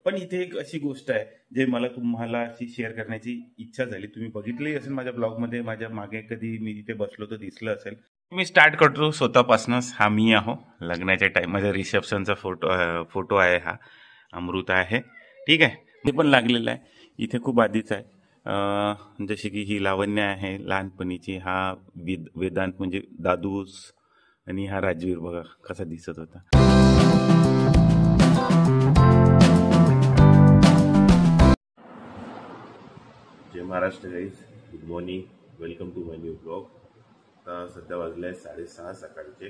पण इथे एक अशी गोष्ट आहे जे मला तुम्हाला अशी शेअर करण्याची इच्छा झाली. तुम्ही बघितली असेल माझ्या ब्लॉगमध्ये, माझ्या मागे कधी मी इथे बसलो तर दिसलं असेल. मी स्टार्ट करतो स्वतःपासूनच. हा मी आहो लग्नाच्या टाइम, माझ्या रिसेप्शनचा फोटो आहे. हा अमृता आहे, ठीक आहे. ते पण लागलेलं आहे इथे खूप आधीच आहे. जशी की ही लावण्य आहे लहानपणीची, हा वेदांत म्हणजे दादूस, आणि हा राजवीर बघा कसा दिसत होता. Jai Maharashtra guys, good morning, welcome to my new blog. आता सध्या वाजले आहे 6:30 सकाळचे.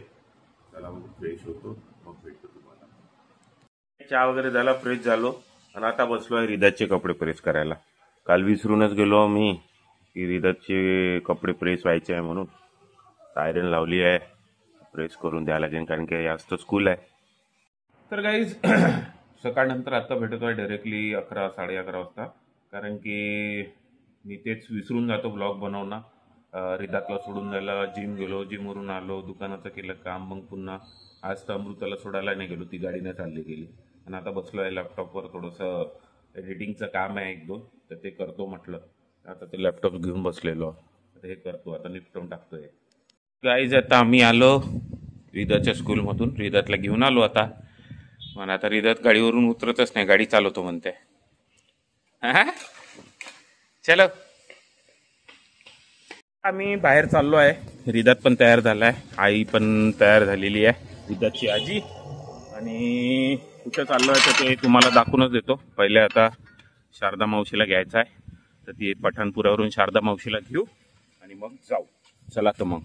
चला मग फ्रेश होतो, मग भेटतो तुम्हाला. चहा वगैरे झाला, फ्रेश झालो आणि आता बसलो आहे रिदातचे कपडे प्रेस करायला. काल विसरूनच गेलो मी की रिदातचे कपडे प्रेस व्हायचे आहे म्हणून. आयरन लावली आहे, प्रेस करून द्यायला लागेल कारण की आज तर स्कूल आहे. तर गाईज सकाळ नंतर आता भेटतो आहे डायरेक्टली 11-11:30 वाजता, कारण की मी तेच विसरून जातो ब्लॉग बनवणं. रिदातला सोडून द्यायला जिम गेलो, जिमवरून आलो, दुकानाचं केलं काम, मग पुन्हा आज तर अमृताला सोडायला नाही गेलो, ती गाडीने चालली गेली. आणि आता बसलो आहे लॅपटॉपवर, थोडंसं एडिटिंगचं काम आहे 1-2, तर ते करतो म्हटलं. आता ते लॅपटॉप घेऊन बसलेलो, आता हे करतो, आता निपटवून टाकतोय. गाईज आता आम्ही आलो रिदातच्या स्कूलमधून, रिदातला घेऊन आलो आता. पण आता रिदात गाडीवरून उतरतच नाही, गाडी चालवतो म्हणते. हा चलो, आम्ही बाहेर चाललो आहे. रिदात पण तयार झालाय, आई पण तयार झालेली आहे, रिदातची आजी. आणि कुठं चाललो आहे तर ते तुम्हाला दाखवूनच देतो. पहिले आता शारदा मावशीला घ्यायचं आहे, तर ती पठाणपुरावरून शारदा मावशीला घेऊ आणि मग जाऊ. चला तर मग.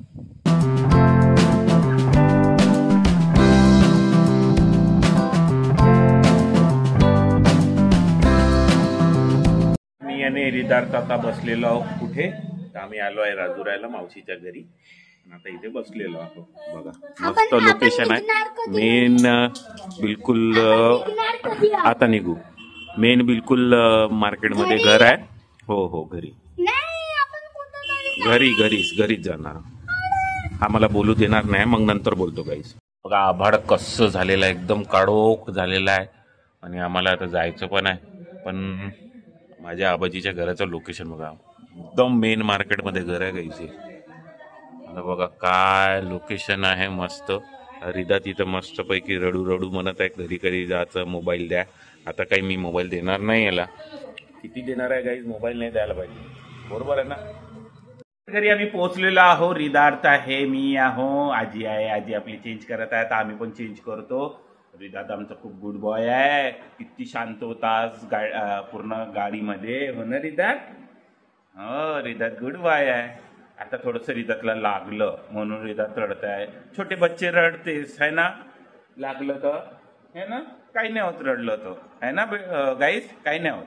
मी आणि रिदात आता बसलेलो आहोत कुठे, तर आम्ही आलो आहे राजुरायला मावशीच्या घरी. आता इथे बसलेलो आहोत बघा, मस्त लोकेशन आहे. मेन बिलकुल आता निघू, मेन बिलकुल मार्केटमध्ये घर आहे. हो घरी घरीच जाणार. हा मला बोलू देणार नाही, मग नंतर बोलतो गाईस. बघा आभाळ कसं झालेलं आहे, एकदम काळोख झालेला आहे. आणि आम्हाला आता जायचं पण आहे. पण माझ्या आबाजीच्या घराचं लोकेशन बघा, एकदम मेन मार्केटमध्ये घर आहे गाईस. आता बघा काय लोकेशन आहे मस्त. रिदात इथं मस्त पैकी रडू म्हणत आहे, घरी जायचं, मोबाईल द्या. आता काही मी मोबाईल देणार नाही याला. किती देणार आहे गाईज, मोबाईल नाही द्यायला पाहिजे, बरोबर आहे ना. घरी आम्ही पोहोचलेलो आहो. रिदात आहे, मी आहो, आजी आहे. आजी आपली चेंज करत आहे, तर आम्ही पण चेंज करतो. रिदात आमचा खूप गुड बॉय आहे, किती शांत होता पूर्ण गाडीमध्ये. हो ना रिदात? हो रिदात गुड बॉय आहे. आता थोडंसं रिदातला लागलं म्हणून रिदात रडत आहे. छोटे बच्चे रडतेस है ना, लागलं तर है ना, काही नाही होत रडलं तर, है ना गाईस, काही नाही होत.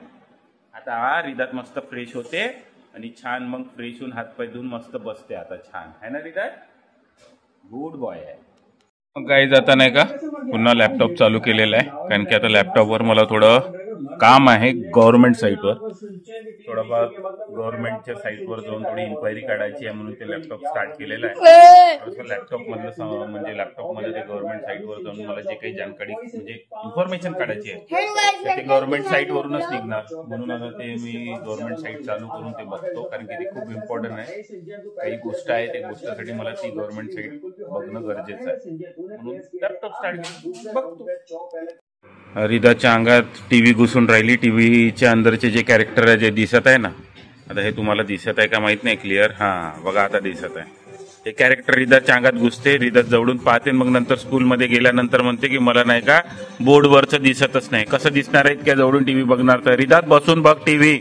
आता रिदात मस्त फ्रेश होते आणि छान मग फ्रेश होऊन हातपाय धुवून मस्त बसते आता छान, है ना रिदात? गुड बॉय आहे. गाईज आता नाही का पुन्हा लॅपटॉप चालू केलेला आहे, कारण की आता लॅपटॉपवर मला थोडं काम आहे गव्हर्नमेंट साईटवर. थोडंफार गव्हर्नमेंटच्या साईटवर जाऊन थोडी इन्क्वायरी काढायची आहे म्हणून ते लॅपटॉप स्टार्ट केलेलं आहे. लॅपटॉप मधलं म्हणजे लॅपटॉपमध्ये ते गव्हर्नमेंट साईटवर जाऊन मला जे काही जानकारी म्हणजे इन्फॉर्मेशन काढायची आहे ते गव्हर्नमेंट साईटवरूनच निघणार. म्हणून आता ते मी गव्हर्नमेंट साईट चालू करून ते बघतो, कारण की ते खूप इम्पॉर्टंट आहे. काही गोष्ट आहे, त्या गोष्टीसाठी मला ती गव्हर्नमेंट साईट बघणं गरजेचं आहे. म्हणून लॅपटॉप स्टार्ट बघतो. रिदाच्या अंगात टीव्ही घुसून राहिली. टीव्हीच्या अंदरचे जे कॅरेक्टर आहे जे दिसत आहे ना, आता हे तुम्हाला दिसत आहे का माहित नाही क्लिअर. हा बघा आता दिसत आहे. हे कॅरेक्टर रिदाच्या अंगात घुसते, रिदात जवळून पाहते, मग नंतर स्कूलमध्ये गेल्यानंतर म्हणते की मला नाही का बोर्डवरचं दिसतच नाही. कसं दिसणार आहे इतक्या जवळून टीव्ही बघणार तर? रिदात बसून बघ टीव्ही,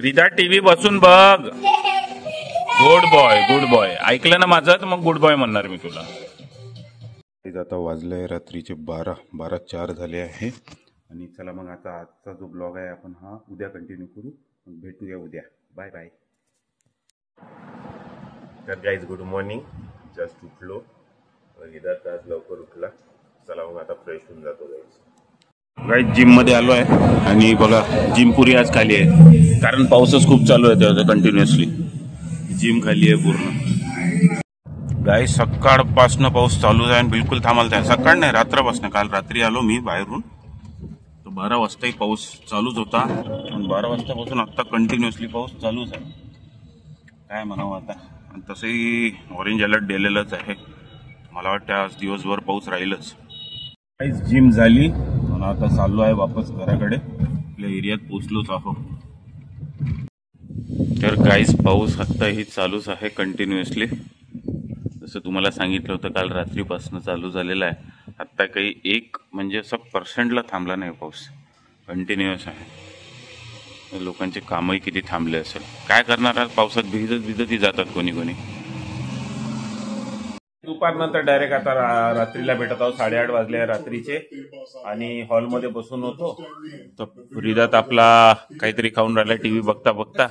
रिदात टीव्ही बसून बघ. गुड बॉय ऐकलं ना माझं, तर मग गुड बॉय म्हणणार मी तुला. आता वाजले आहे रात्रीचे 12:04 झाले आहे. आणि चला मग आता आजचा जो ब्लॉग आहे आपण हा उद्या कंटिन्यू करू. मग भेटूया उद्या. Bye bye. तर गाईज गुड मॉर्निंग, जस्ट उठलो. रिदात आज लवकर उठला. चला मग आता फ्रेश होऊन जातो गाईज. जिममध्ये आलो आहे आणि बघा जिम पुरी आज खाली आहे, कारण पाऊसच खूप चालू आहे त्याचा कंटिन्युअसली. जिम खाली आहे पूर्ण गाईज. सकाळपासनं पाऊस चालू आहे आणि बिलकुल थांबला आहे. सकाळ नाही रात्रपासनं, काल रात्री आलो मी बाहेरून तर 12 वाजताही पाऊस चालूच होता आणि 12 वाजतापासून आता कंटिन्युअसली पाऊस चालूच आहे. काय म्हणावं आता. तसंही ऑरेंज अलर्ट दिलेलंच आहे. मला वाटतं आज दिवसभर पाऊस राहीलच. काहीच जिम झाली आणि आता चाललो आहे वापस घराकडे. आपल्या एरियात पोचलोच आहो. तर काहीच पाऊस आत्ताही चालूच आहे कंटिन्युअसली. जसं तुम्हाला सांगितलं होतं काल रात्रीपासून चालू झालेला आहे. आत्ता काही एक म्हणजे असं पर्सेंटला थांबला नाही पाऊस. कंटिन्युअस आहे. लोकांचे कामही किती थांबले असेल. काय करणार आज पावसात भिजतही जातात कोणी कोणी. दुपारनंतर डायरेक्ट आता रात्रीला भेटत आहोत. 8:30 वाजले रात्रीचे आणि हॉलमध्ये बसून होतो. तर रिदात आपला काहीतरी खाऊन राहिला टीव्ही बघता बघता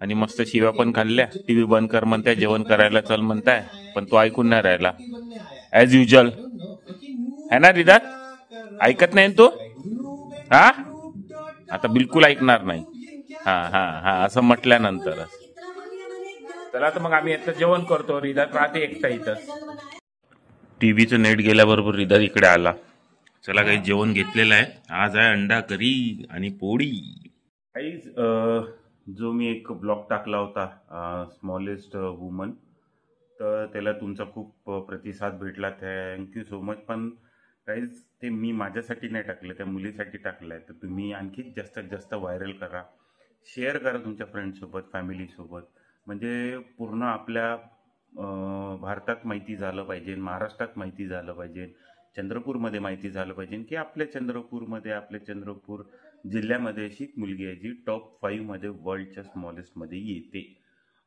आणि मस्त शिव्या पण खाल्ल्या. टीव्ही बंद कर म्हणताय, जेवण करायला चल म्हणताय, पण तो ऐकून नाही राहिला ऍज युजल. है ना रिदात? ऐकत नाही तो. हा आता बिलकुल ऐकणार नाही. हा हा हा असं म्हटल्यानंतर चला तर मग आम्ही आता जेवण करतो. रिदात राहते एकटा इथं. टीव्हीचं नेट गेल्याबरोबर रिदात इकडे आला. चला काही जेवण घेतलेलं आहे. आज आहे अंडा करी आणि पोळी. काहीच जो मी एक ब्लॉग टाकला होता स्मॉलेस्ट वुमन, तर त्याला तुमचा खूप प्रतिसाद भेटला. Thank you so much. पण काहीच ते मी माझ्यासाठी नाही टाकलं, त्या मुलीसाठी टाकलं आहे. तर तुम्ही आणखी जास्तीत जास्त व्हायरल करा, शेअर करा तुमच्या फ्रेंड्ससोबत, फॅमिलीसोबत. म्हणजे पूर्ण आपल्या भारतात माहिती झालं पाहिजे, महाराष्ट्रात माहिती झालं पाहिजे, चंद्रपूरमध्ये माहिती झालं पाहिजे की आपल्या चंद्रपूर जिल्ह्यामध्ये अशी एक मुलगी आहे जी टॉप 5 मध्ये वर्ल्डच्या स्मॉलेस्टमध्ये येते.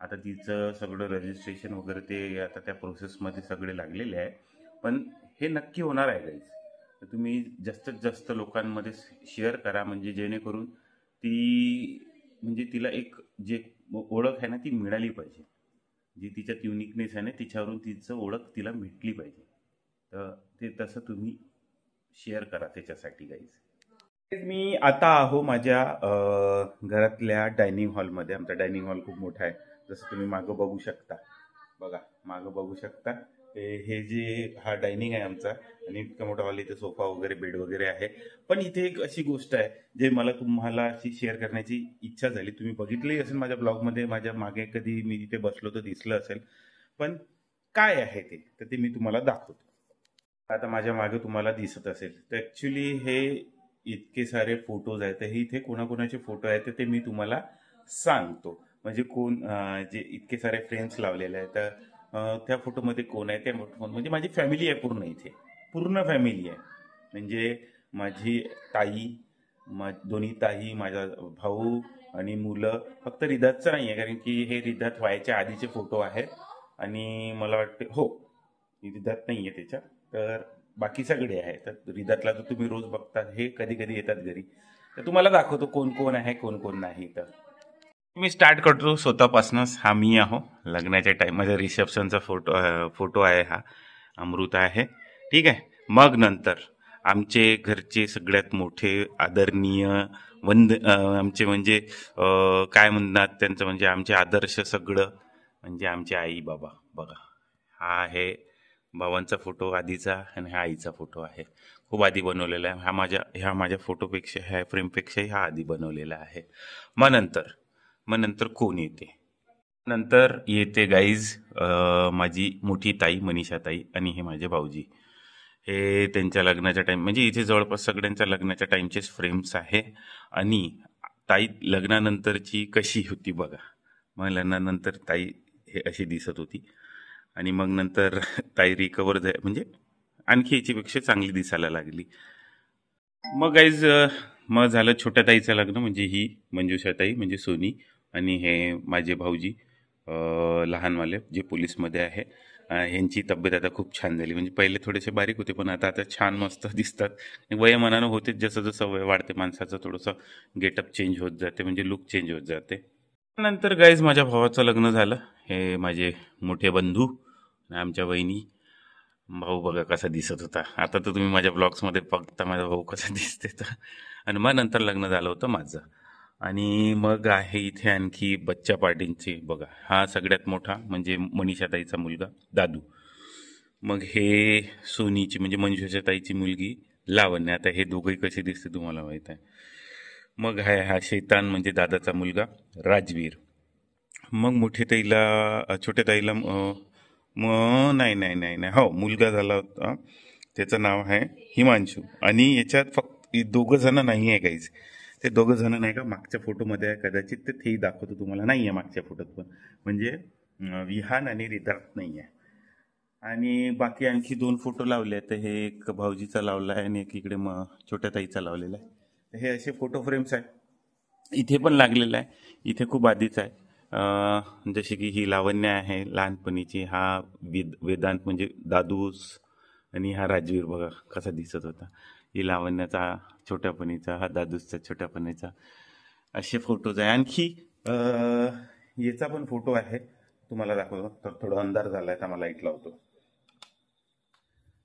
आता तिचं सगळं रजिस्ट्रेशन वगैरे ते आता त्या प्रोसेसमध्ये सगळे लागलेले आहे. पण हे नक्की होणार आहे गाईज. तर तुम्ही जास्तीत जास्त लोकांमध्ये शेअर करा, म्हणजे जेणेकरून ती म्हणजे तिला एक जे ओळख आहे ना ती मिळाली पाहिजे. जी तिच्यात युनिकनेस आहे ना तिच्यावरून तिचं ओळख तिला भेटली पाहिजे. तर ते तसं तुम्ही शेअर करा त्याच्यासाठी गाईज. मी आता आहो माझ्या घरातल्या डायनिंग हॉलमध्ये. आमचा डायनिंग हॉल खूप मोठा आहे. जसं तुम्ही मागं बघू शकता. बघा मागं बघू शकता. हे जे हा डायनिंग आहे आमचा आणि इतका मोठा हॉल. इथे सोफा वगैरे बेड वगैरे आहे. पण इथे एक अशी गोष्ट आहे जे मला तुम्हाला अशी शेअर करण्याची इच्छा झाली. तुम्ही बघितलंही असेल माझ्या ब्लॉगमध्ये, माझ्या मागे कधी मी इथे बसलो तर दिसलं असेल. पण काय आहे ते तर ते मी तुम्हाला दाखवतो. आता माझ्या मागे तुम्हाला दिसत असेल तर ॲक्च्युली हे इतके सारे फोटोज आहेत. हे इथे कोणाकोणाचे फोटो आहेत ते मी तुम्हाला सांगतो. म्हणजे कोण जे इतके सारे फ्रेम्स लावलेले आहेत तर त्या फोटोमध्ये कोण आहे, त्या फोटो म्हणजे माझी फॅमिली आहे पूर्ण. इथे पूर्ण फॅमिली आहे. म्हणजे माझी ताई, दोन्ही ताई, माझा भाऊ आणि मुलं. फक्त रिदातचं नाही आहे कारण की हे रिदात व्हायच्या आधीचे फोटो आहेत आणि मला वाटते हो रिदात नाही आहे त्याच्यात. तर बाकी सगळे आहे. तर रिदातला तर तुम्ही रोज बघता, हे कधी कधी येतात घरी. तर तुम्हाला दाखवतो कोण कोण आहे कोण कोण नाही. तर मी स्टार्ट करतो स्वतःपासूनच. हा मी आहो लग्नाच्या टाईम माझ्या रिसेप्शनचा फोटो आहे. हा अमृत आहे. ठीक आहे. मग नंतर आमचे घरचे सगळ्यात मोठे आदरणीय आमचे म्हणजे काय म्हणतात त्यांचं म्हणजे आमचे आदर्श सगळं म्हणजे आमचे आई बाबा. बघा हा आहे बाबांचा फोटो आधीचा आणि हा आईचा फोटो आहे. खूप आधी बनवलेला आहे. ह्या माझ्या फोटोपेक्षा ह्या फ्रेमपेक्षाही हा आधी बनवलेला आहे. मग नंतर कोण येते? नंतर येते गाईज माझी मोठी ताई मनीषा ताई आणि हे माझे भाऊजी. हे त्यांच्या लग्नाच्या टाईम म्हणजे इथे जवळपास सगळ्यांच्या लग्नाच्या टाईमचेच फ्रेम्स आहे. आणि ताई लग्नानंतरची कशी होती बघा. मग लग्नानंतर ताई हे अशी दिसत होती आणि मग नंतर ताई रिकवर म्हणजे आणखी याच्यापेक्षा चांगली दिसायला लागली. मग गाईज मग झालं छोट्या ताईचं लग्न. म्हणजे ही मंजुषा ताई म्हणजे सोनी आणि हे माझे भाऊजी लहानवाले जे पोलीसमध्ये आहे. यांची तब्येत आता खूप छान झाली. म्हणजे पहिले थोडेसे बारीक होते पण आता छान मस्त दिसतात. वयोमानानं होते. जसं जसं वय वाढते माणसाचं थोडंसं गेटअप चेंज होत जाते, म्हणजे लुक चेंज होत जाते. नंतर गाईज माझ्या भावाचं लग्न झालं. हे माझे मोठे बंधू आणि आमच्या वहिनी. भाऊ बघा कसा दिसत होता. आता तर तुम्ही माझ्या ब्लॉग्समध्ये बघता माझा भाऊ कसा दिसते तर. आणि मग नंतर लग्न झालं होतं माझं. आणि मग आहे इथे आणखी बच्चा पार्टींची. बघा हा सगळ्यात मोठा म्हणजे मनीषाताईचा मुलगा दादू. मग हे सोनीची म्हणजे मंजुषा ताईची मुलगी लावण्य. आता हे दोघंही कसे दिसते तुम्हाला माहित आहे. मग आहे हा शैतान म्हणजे दादाचा मुलगा राजवीर. मग छोट्या ताईला नाही नाही नाही नाही हो मुलगा झाला होता, त्याचं नाव आहे हिमांशू. आणि याच्यात फक्त दोघं जण नाही आहे काहीच. ते दोघं जण नाही का मागच्या फोटोमध्ये आहे कदाचित, ते तेही दाखवतो तुम्हाला. नाही आहे मागच्या फोटोत पण, म्हणजे विहान आणि रिद्धार्थ नाही आहे. आणि बाकी आणखी 2 फोटो लावले आहेत. हे एक भाऊजीचा लावला आहे आणि एक इकडे छोट्या ताईचा लावलेला आहे. हे असे फोटो फ्रेम्स आहे. इथे पण लागलेलं आहे, इथे खूप आधीच आहे. जसे की ही लावण्य आहे लहानपणीची, हा वेदांत म्हणजे दादूस, आणि हा राजवीर बघा कसा दिसत होता. ही लावण्याचा छोट्यापणीचा, हा दादूसचा छोट्यापणीचा, असे फोटोज आहे. आणखी याचा पण फोटो आहे, तुम्हाला दाखवतो. तर थोडा अंधार झाला आहे तर मला लाईट लावतो.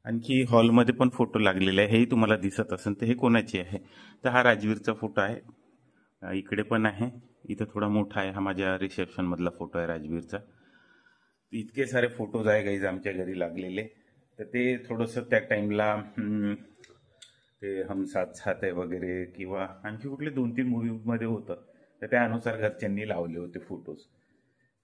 आणखी हॉलमध्ये पण फोटो लागलेले आहे, हेही तुम्हाला दिसत असेल. तर हे कोणाची आहे, तर हा राजवीरचा फोटो आहे. इकडे पण आहे, इथं थोडा मोठा आहे. हा माझ्या रिसेप्शन मधला फोटो आहे राजवीरचा. इतके सारे फोटोज आहे गाईज आमच्या घरी लागलेले. तर ते थोडंसं त्या टाइमला ते हम साथ साथ आहे वगैरे किंवा आणखी कुठले 2-3 मूवीमध्ये होतं, तर त्यानुसार घरच्यांनी लावले होते फोटोज.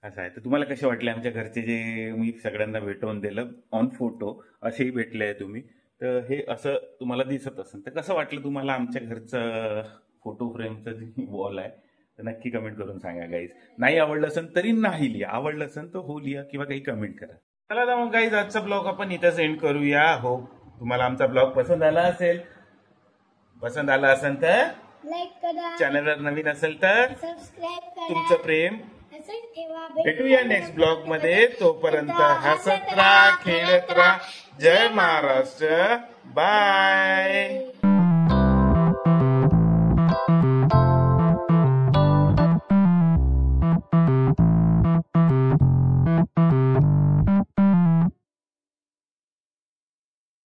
असं आहे. तर तुम्हाला कसे वाटले आमच्या घरचे, जे मी सगळ्यांना भेटवून दिलं ऑन फोटो, असेही भेटले आहे तुम्ही. तर हे असं तुम्हाला दिसत असेल, तर कसं वाटलं तुम्हाला आमच्या घरचं फोटो फ्रेमचं जे वॉल आहे, तर नक्की कमेंट करून सांगा गाईज. नाही आवडलं असेल तरी नाही लिहा, आवडलं असेल तर हो लिहा किंवा काही कमेंट करा. चला तर मग गाईज आजचा ब्लॉग आपण इथं एंड करूया. हो तुम्हाला आमचा ब्लॉग पसंत आला असेल तर लाईक करा, चॅनलवर नवीन असेल तर सबस्क्राईब करा. तुमचं प्रेम. असंच ठेवा. भेटूया नेक्स्ट ब्लॉग मध्ये. तोपर्यंत हसत राहा, खेळत राहा. जय महाराष्ट्र. बाय.